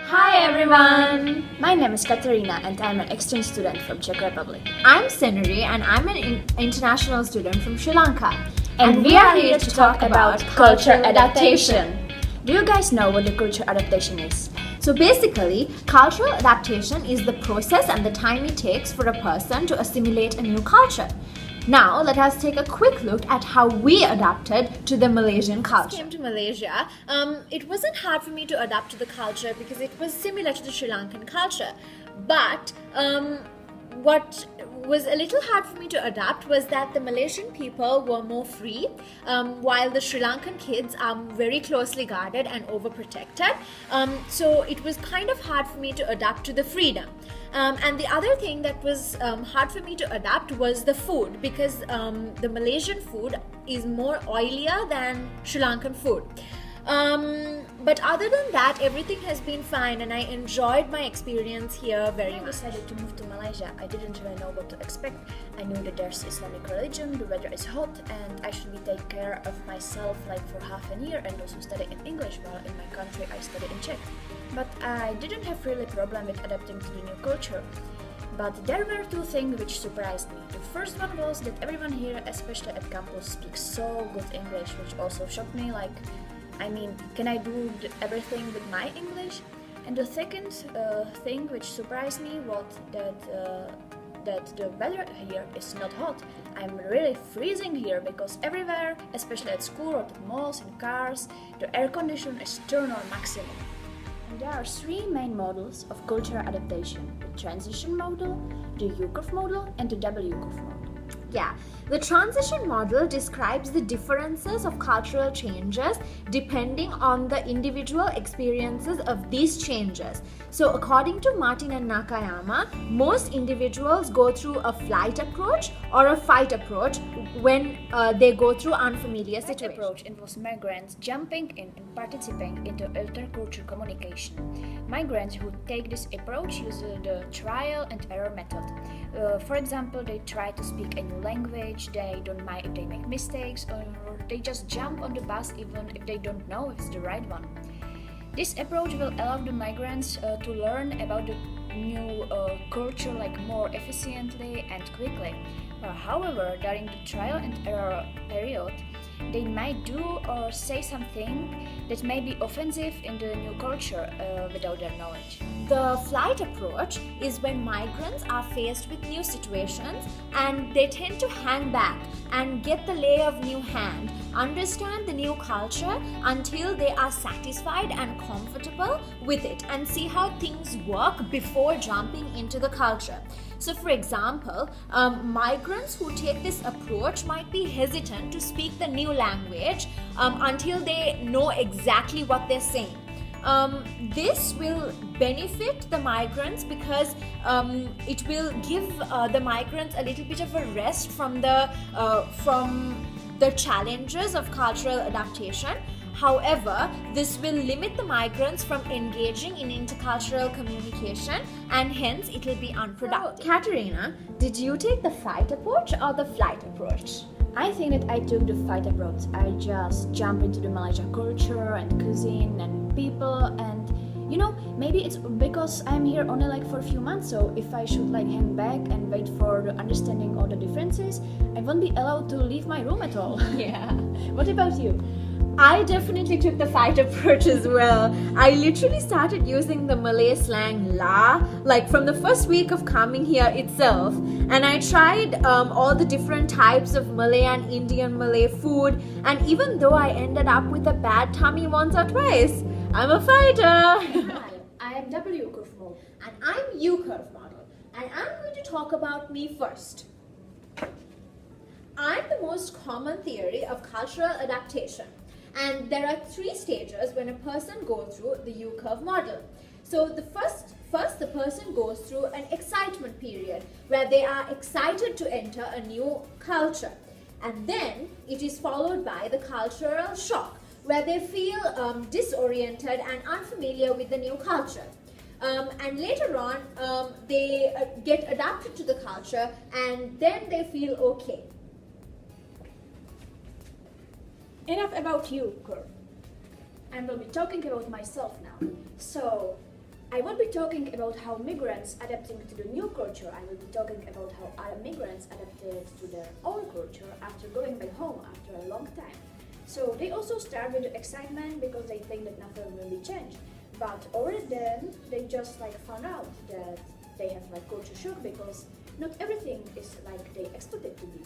Hi everyone! My name is Katerina and I'm an exchange student from Czech Republic. I'm Senuri and I'm an international student from Sri Lanka. And we are here to talk about culture adaptation. Do you guys know what the culture adaptation is? So basically, cultural adaptation is the process and the time it takes for a person to assimilate a new culture. Now, let us take a quick look at how we adapted to the Malaysian culture. I came to Malaysia. It wasn't hard for me to adapt to the culture because it was similar to the Sri Lankan culture. But what was a little hard for me to adapt was that the Malaysian people were more free, while the Sri Lankan kids are very closely guarded and overprotected. So it was kind of hard for me to adapt to the freedom. And the other thing that was hard for me to adapt was the food, because the Malaysian food is more oilier than Sri Lankan food. But other than that, everything has been fine and I enjoyed my experience here very much. When I decided to move to Malaysia, I didn't really know what to expect. I knew that there's Islamic religion, the weather is hot, and I should be take care of myself like for half a year and also study in English, while in my country I study in Czech. But I didn't have really problem with adapting to the new culture. But there were two things which surprised me. The first one was that everyone here, especially at campus, speaks so good English, which also shocked me. Can I do everything with my English? And the second thing which surprised me was that the weather here is not hot. I'm really freezing here because everywhere, especially at school or at malls and cars, the air condition is turned on maximum. And there are three main models of cultural adaptation: the transition model, the U-curve model, and the W-curve model. Yeah, the transition model describes the differences of cultural changes depending on the individual experiences of these changes. So according to Martin and Nakayama, most individuals go through a flight approach or a fight approach when they go through unfamiliar That situations. approach involves migrants jumping in and participating in the intercultural communication. Migrants who take this approach use the trial and error method. For example, they try to speak a new language, they don't mind if they make mistakes, or they just jump on the bus even if they don't know if it's the right one. This approach will allow the migrants to learn about the new culture more efficiently and quickly. However, during the trial and error period, they might do or say something that may be offensive in the new culture without their knowledge. The flight approach is when migrants are faced with new situations and they tend to hang back and get the lay of new hand, understand the new culture until they are satisfied and comfortable with it and see how things work before jumping into the culture. So for example, migrants who take this approach might be hesitant to speak the new language until they know exactly what they're saying. This will benefit the migrants because it will give the migrants a little bit of a rest from the challenges of cultural adaptation. However, this will limit the migrants from engaging in intercultural communication and hence it will be unproductive. So, Katerina, did you take the fight approach or the flight approach? I think that I took the fight approach. I just jump into the Malaysian culture and cuisine and people, and maybe it's because I'm here only for a few months, so if I should hang back and wait for the understanding all the differences, I won't be allowed to leave my room at all. Yeah. What about you? I definitely took the fight approach as well. I literally started using the Malay slang la, from the first week of coming here itself. And I tried all the different types of Malay and Indian Malay food. And even though I ended up with a bad tummy once or twice, I'm a fighter. I am W-curve model. And I'm U-curve model. And I'm going to talk about me first. I'm the most common theory of cultural adaptation. And there are three stages when a person goes through the U-curve model. So the first the person goes through an excitement period where they are excited to enter a new culture. And then it is followed by the cultural shock where they feel disoriented and unfamiliar with the new culture. And later on, they get adapted to the culture and then they feel okay. Enough about you, girl. I will be talking about myself now. So, I will be talking about how migrants adapting to the new culture. I will be talking about how Arab migrants adapted to their own culture after going back home after a long time. So they also start with excitement because they think that nothing will be changed. But already then they just like found out that they have like culture shock because not everything is like they expect it to be.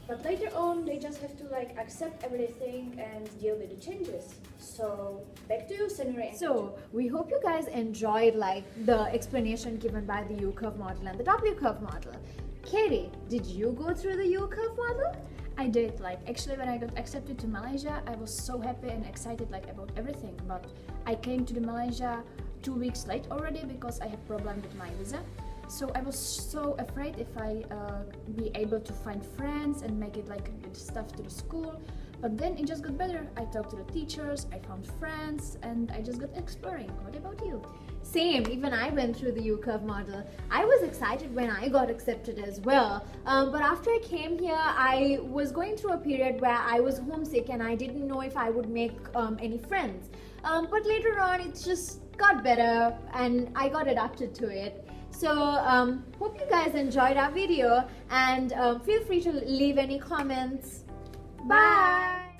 But later on, they just have to like accept everything and deal with the changes. So back to you, Senuri. And So we hope you guys enjoyed like the explanation given by the U-curve model and the W-curve model. Katie, did you go through the U-curve model? I did. Like actually, when I got accepted to Malaysia, I was so happy and excited like about everything. But I came to the Malaysia 2 weeks late already because I had problem with my visa. So I was so afraid if I be able to find friends and make it like with stuff to the school. But then it just got better. I talked to the teachers, I found friends, and I just got exploring. What about you? Same, even I went through the U-curve model. I was excited when I got accepted as well. But after I came here, I was going through a period where I was homesick and I didn't know if I would make any friends. But later on, it just got better and I got adapted to it. So hope you guys enjoyed our video and feel free to leave any comments. Bye!